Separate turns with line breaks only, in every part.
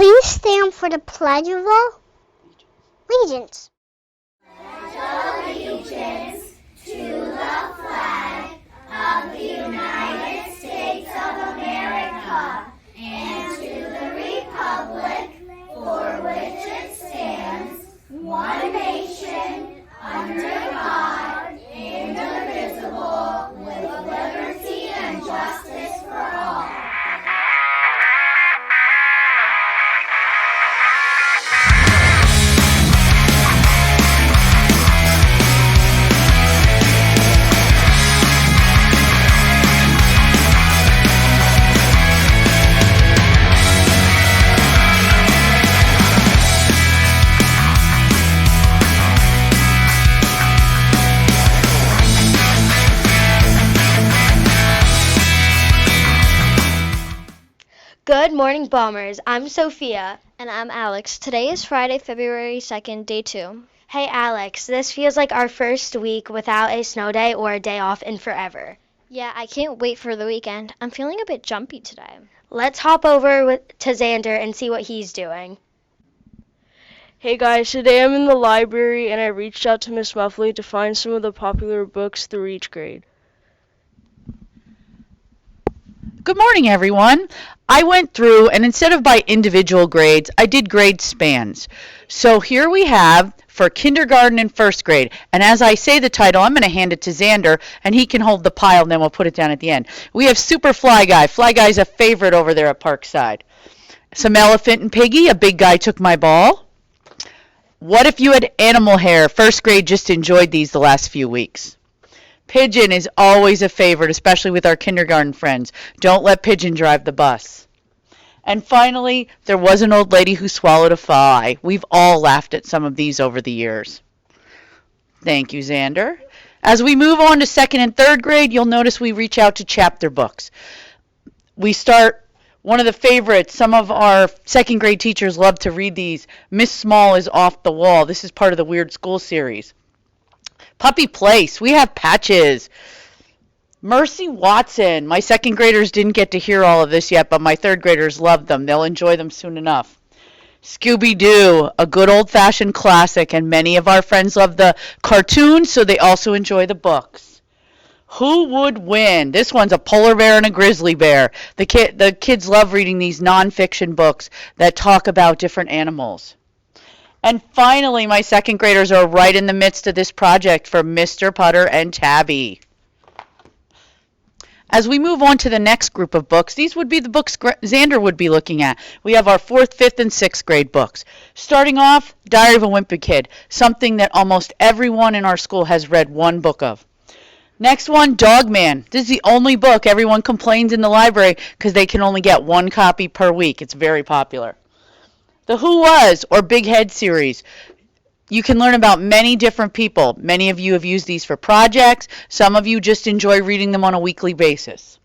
Please stand for the Pledge of Allegiance.
Allegiance to the flag of the United States of America and to the republic for which it stands, one nation, under God, indivisible, with liberty and justice for all.
Good morning, Bombers. I'm Sophia.
And I'm Alex. Today is Friday, February 2nd, day 2.
Hey, Alex, this feels like our first week without a snow day or a day off in forever.
Yeah, I can't wait for the weekend. I'm feeling a bit jumpy today.
Let's hop over to Xander and see what he's doing.
Hey guys, today I'm in the library and I reached out to Miss Muffley to find some of the popular books through each grade.
Good morning, everyone. I went through, and instead of by individual grades, I did grade spans. So here we have for kindergarten and first grade. And as I say the title, I'm going to hand it to Xander, and he can hold the pile, and then we'll put it down at the end. We have Super Fly Guy. Fly Guy's a favorite over there at Parkside. Some Elephant and Piggy. A big guy took my ball. What if you had animal hair? First grade just enjoyed these the last few weeks. Pigeon is always a favorite, especially with our kindergarten friends. Don't let Pigeon drive the bus. And finally, there was an old lady who swallowed a fly. We've all laughed at some of these over the years. Thank you, Xander. As we move on to second and third grade, you'll notice we reach out to chapter books. We start one of the favorites. Some of our second grade teachers love to read these. Miss Small is Off the Wall. This is part of the Weird School series. Puppy Place, we have Patches. Mercy Watson, my second graders didn't get to hear all of this yet, but my third graders love them. They'll enjoy them soon enough. Scooby-Doo, a good old-fashioned classic, and many of our friends love the cartoons, so they also enjoy the books. Who Would Win? This one's a polar bear and a grizzly bear. The kids love reading these nonfiction books that talk about different animals. And finally, my second graders are right in the midst of this project for Mr. Putter and Tabby. As we move on to the next group of books, these would be the books Xander would be looking at. We have our 4th, 5th, and 6th grade books. Starting off, Diary of a Wimpy Kid, something that almost everyone in our school has read one book of. Next one, Dog Man. This is the only book everyone complains in the library because they can only get one copy per week. It's very popular. The Who Was, or Big Head series. You can learn about many different people. Many of you have used these for projects. Some of you just enjoy reading them on a weekly basis.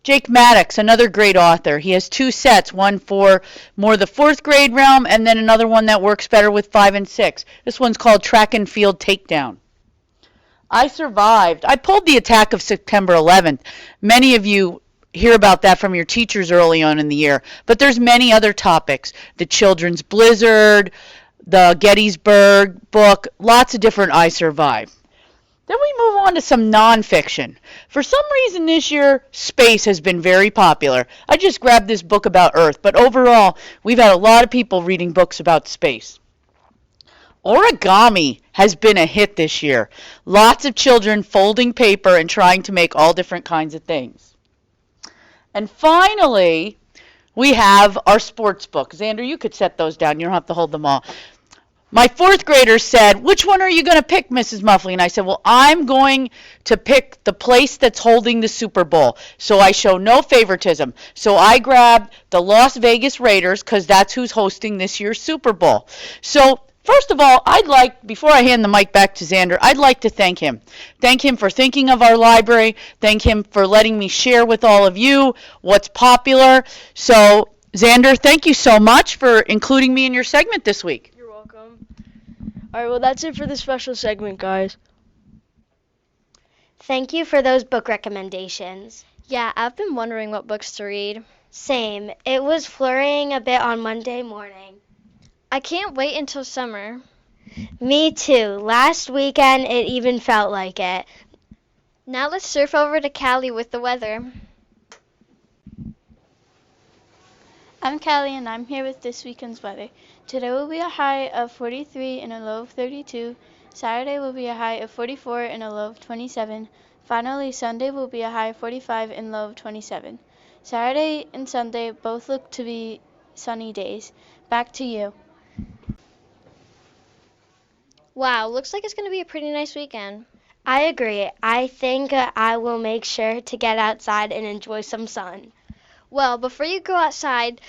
Jake Maddox, another great author. He has 2 sets, one for more the 4th grade realm, and then another one that works better with 5 and 6. This one's called Track and Field Takedown. I Survived. I pulled the attack of September 11th. Many of you hear about that from your teachers early on in the year, but there's many other topics. The Children's Blizzard, the Gettysburg book, lots of different I Survived. Then we move on to some nonfiction. For some reason this year, space has been very popular. I just grabbed this book about Earth, but overall, we've had a lot of people reading books about space. Origami has been a hit this year. Lots of children folding paper and trying to make all different kinds of things. And finally, we have our sports book. Xander, you could set those down. You don't have to hold them all. My 4th graders said, which one are you going to pick, Mrs. Muffley? And I said, well, I'm going to pick the place that's holding the Super Bowl. So I show no favoritism. So I grabbed the Las Vegas Raiders because that's who's hosting this year's Super Bowl. So first of all, before I hand the mic back to Xander, I'd like to thank him. Thank him for thinking of our library. Thank him for letting me share with all of you what's popular. So, Xander, thank you so much for including me in your segment this week.
You're welcome. All right, well, that's it for this special segment, guys.
Thank you for those book recommendations.
Yeah, I've been wondering what books to read.
Same. It was flurrying a bit on Monday morning.
I can't wait until summer.
Me too. Last weekend, it even felt like it.
Now let's surf over to Cali with the weather.
I'm Callie and I'm here with this weekend's weather. Today will be a high of 43 and a low of 32. Saturday will be a high of 44 and a low of 27. Finally, Sunday will be a high of 45 and low of 27. Saturday and Sunday both look to be sunny days. Back to you.
Wow, looks like it's going to be a pretty nice weekend.
I agree. I think I will make sure to get outside and enjoy some sun.
Well, before you go outside,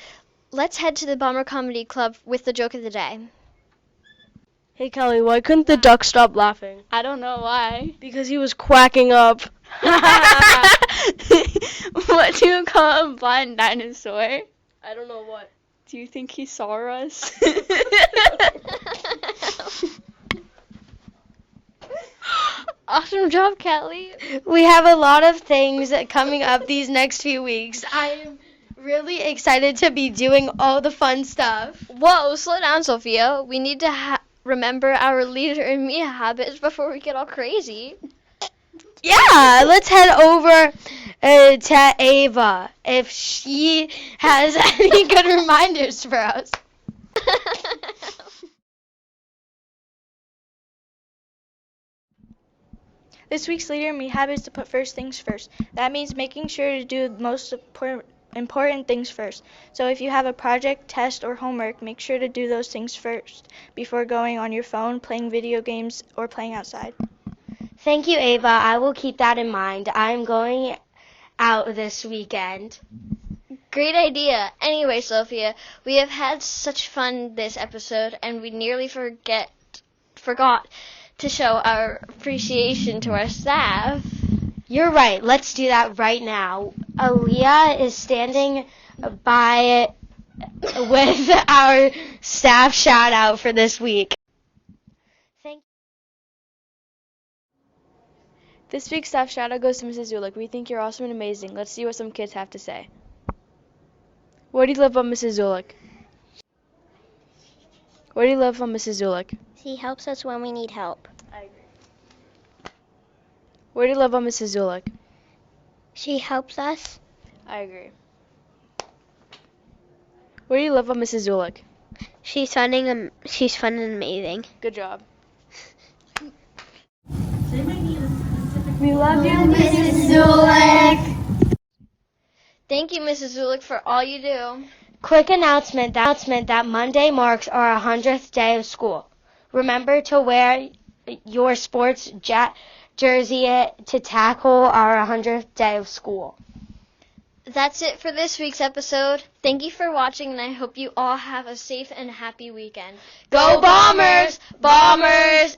let's head to the Bomber Comedy Club with the joke of the day.
Hey Kelly, why couldn't the duck stop laughing?
I don't know why.
Because he was quacking up.
What do you call a blind dinosaur?
I don't know what.
Do you think he saw us?
Awesome job, Kelly.
We have a lot of things coming up these next few weeks. I am really excited to be doing all the fun stuff.
Whoa, slow down, Sophia. We need to remember our leader and me habits before we get all crazy.
Yeah, let's head over to Ava if she has any good reminders for us.
This week's leader in me habit is to put first things first. That means making sure to do the most important things first. So if you have a project, test, or homework, make sure to do those things first before going on your phone, playing video games, or playing outside.
Thank you, Ava. I will keep that in mind. I'm going out this weekend.
Great idea. Anyway, Sophia, we have had such fun this episode, and we nearly forgot to show our appreciation to our staff.
You're right. Let's do that right now. Aaliyah is standing by with our staff shout out for this week. Thank
This week's staff shout out goes to Mrs. Zulik. We think you're awesome and amazing. Let's see what some kids have to say. Where do you live on Mrs. Zulik? Where do you live on Mrs. Zulik?
She helps us when we need help.
I agree. Where do you live on Mrs. Zulik?
She helps us.
I agree. Where do you live on Mrs. Zulik?
She's fun and amazing.
Good job.
We love you, Mrs. Zulik.
Thank you, Mrs. Zulik, for all you do.
Quick announcement that Monday marks our 100th day of school. Remember to wear your sports jersey to tackle our 100th day of school.
That's it for this week's episode. Thank you for watching, and I hope you all have a safe and happy weekend.
Go Bombers! Bombers